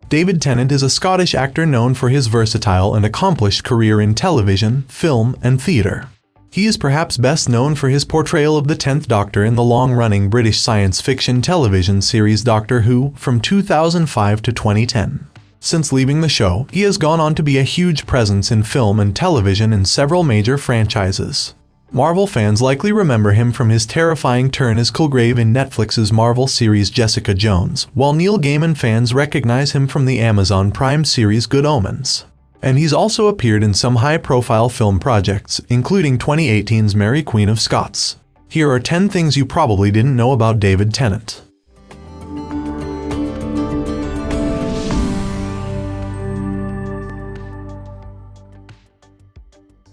David Tennant is a Scottish actor known for his versatile and accomplished career in television, film, and theatre. He is perhaps best known for his portrayal of the 10th Doctor in the long-running British science fiction television series Doctor Who from 2005 to 2010. Since leaving the show, he has gone on to be a huge presence in film and television in several major franchises. Marvel fans likely remember him from his terrifying turn as Kilgrave in Netflix's Marvel series Jessica Jones, while Neil Gaiman fans recognize him from the Amazon Prime series Good Omens. And he's also appeared in some high-profile film projects, including 2018's Mary Queen of Scots. Here are 10 things you probably didn't know about David Tennant.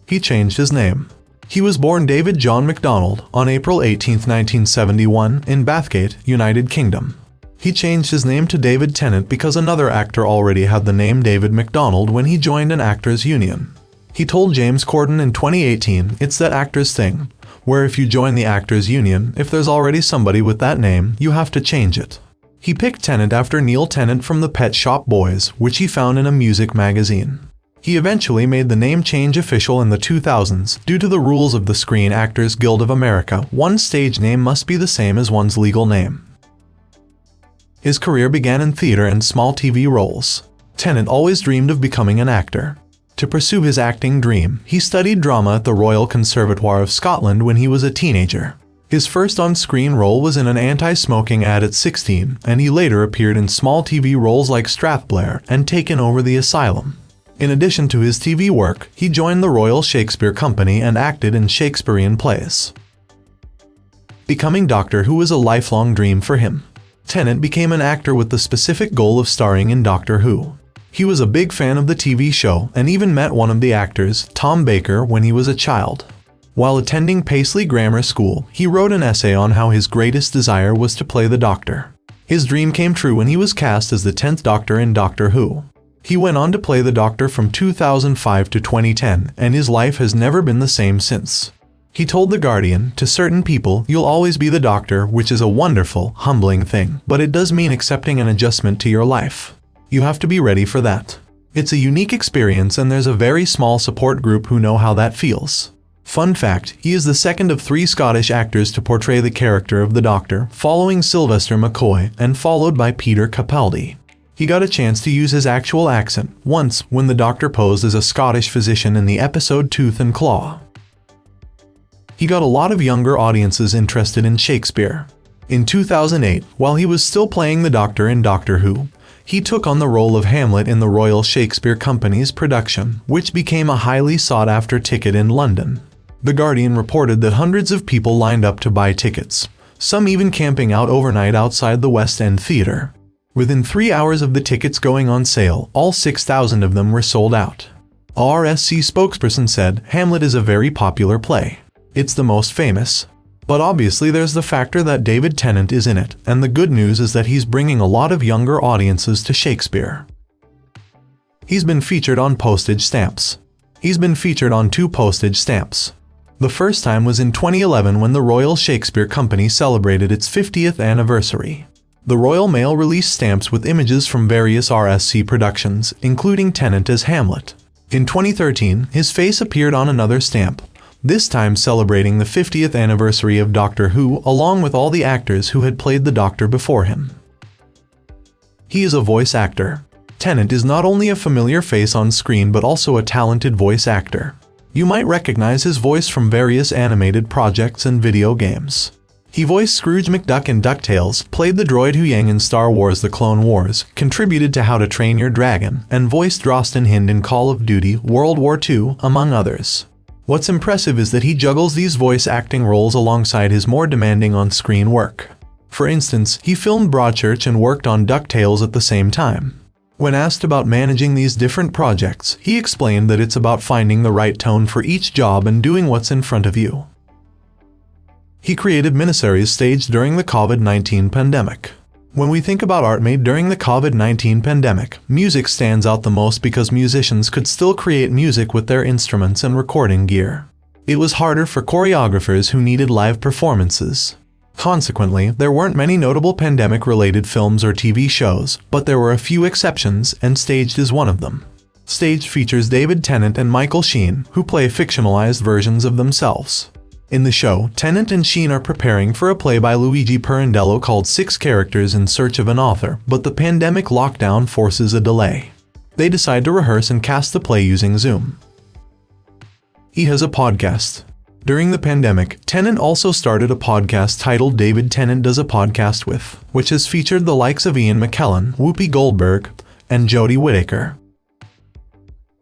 He changed his name. He was born David John MacDonald on April 18, 1971, in Bathgate, United Kingdom. He changed his name to David Tennant because another actor already had the name David MacDonald when he joined an actors' union. He told James Corden in 2018, "It's that actors thing, where if you join the actors' union, if there's already somebody with that name, you have to change it." He picked Tennant after Neil Tennant from the Pet Shop Boys, which he found in a music magazine. He eventually made the name change official in the 2000s. Due to the rules of the Screen Actors Guild of America, one's stage name must be the same as one's legal name. His career began in theater and small TV roles. Tennant always dreamed of becoming an actor. To pursue his acting dream, he studied drama at the Royal Conservatoire of Scotland when he was a teenager. His first on-screen role was in an anti-smoking ad at 16, and he later appeared in small TV roles like Strathblair and Taken Over the Asylum. In addition to his TV work, he joined the Royal Shakespeare Company and acted in Shakespearean plays. Becoming Doctor Who was a lifelong dream for him. Tennant became an actor with the specific goal of starring in Doctor Who. He was a big fan of the TV show and even met one of the actors, Tom Baker, when he was a child. While attending Paisley Grammar School, he wrote an essay on how his greatest desire was to play the Doctor. His dream came true when he was cast as the 10th Doctor in Doctor Who. He went on to play the Doctor from 2005 to 2010, and his life has never been the same since. He told The Guardian, "To certain people, you'll always be the Doctor, which is a wonderful, humbling thing, but it does mean accepting an adjustment to your life. You have to be ready for that. It's a unique experience and there's a very small support group who know how that feels." Fun fact, he is the second of 3 Scottish actors to portray the character of the Doctor, following Sylvester McCoy and followed by Peter Capaldi. He got a chance to use his actual accent once when the Doctor posed as a Scottish physician in the episode Tooth and Claw. He got a lot of younger audiences interested in Shakespeare. In 2008, while he was still playing the Doctor in Doctor Who, he took on the role of Hamlet in the Royal Shakespeare Company's production, which became a highly sought-after ticket in London. The Guardian reported that hundreds of people lined up to buy tickets, some even camping out overnight outside the West End Theatre. Within 3 hours of the tickets going on sale, all 6,000 of them were sold out. A RSC spokesperson said, "Hamlet is a very popular play. It's the most famous. But obviously there's the factor that David Tennant is in it, and the good news is that he's bringing a lot of younger audiences to Shakespeare." He's been featured on postage stamps. He's been featured on 2 postage stamps. The first time was in 2011 when the Royal Shakespeare Company celebrated its 50th anniversary. The Royal Mail released stamps with images from various RSC productions, including Tennant as Hamlet. In 2013, his face appeared on another stamp, this time celebrating the 50th anniversary of Doctor Who along with all the actors who had played the Doctor before him. He is a voice actor. Tennant is not only a familiar face on screen but also a talented voice actor. You might recognize his voice from various animated projects and video games. He voiced Scrooge McDuck in DuckTales, played the droid Huyang in Star Wars The Clone Wars, contributed to How to Train Your Dragon, and voiced Drostin Hind in Call of Duty World War II, among others. What's impressive is that he juggles these voice acting roles alongside his more demanding on-screen work. For instance, he filmed Broadchurch and worked on DuckTales at the same time. When asked about managing these different projects, he explained that it's about finding the right tone for each job and doing what's in front of you. He created miniseries staged during the COVID-19 pandemic. When we think about art made during the COVID-19 pandemic, music stands out the most because musicians could still create music with their instruments and recording gear. It was harder for choreographers who needed live performances. Consequently, there weren't many notable pandemic-related films or TV shows, but there were a few exceptions, and Staged is one of them. Staged features David Tennant and Michael Sheen, who play fictionalized versions of themselves. In the show, Tennant and Sheen are preparing for a play by Luigi Pirandello called 6 Characters in Search of an Author, but the pandemic lockdown forces a delay. They decide to rehearse and cast the play using Zoom. He has a podcast. During the pandemic, Tennant also started a podcast titled David Tennant Does a Podcast With, which has featured the likes of Ian McKellen, Whoopi Goldberg, and Jodie Whittaker.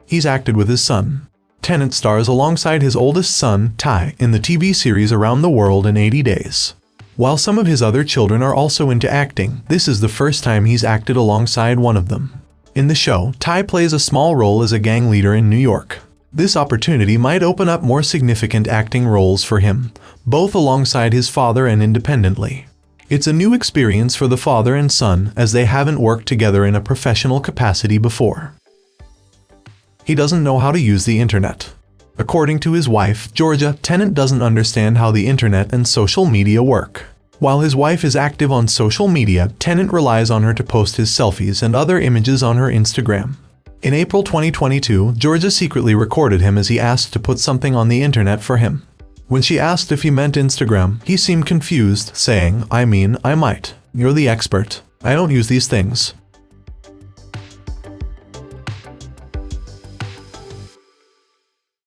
He's acted with his son. Tennant stars alongside his oldest son, Ty, in the TV series Around the World in 80 Days. While some of his other children are also into acting, this is the first time he's acted alongside one of them. In the show, Ty plays a small role as a gang leader in New York. This opportunity might open up more significant acting roles for him, both alongside his father and independently. It's a new experience for the father and son as they haven't worked together in a professional capacity before. He doesn't know how to use the internet. According to his wife, Georgia, Tennant doesn't understand how the internet and social media work. While his wife is active on social media, Tennant relies on her to post his selfies and other images on her Instagram. In April 2022, Georgia secretly recorded him as he asked to put something on the internet for him. When she asked if he meant Instagram, he seemed confused, saying, I might. You're the expert. I don't use these things.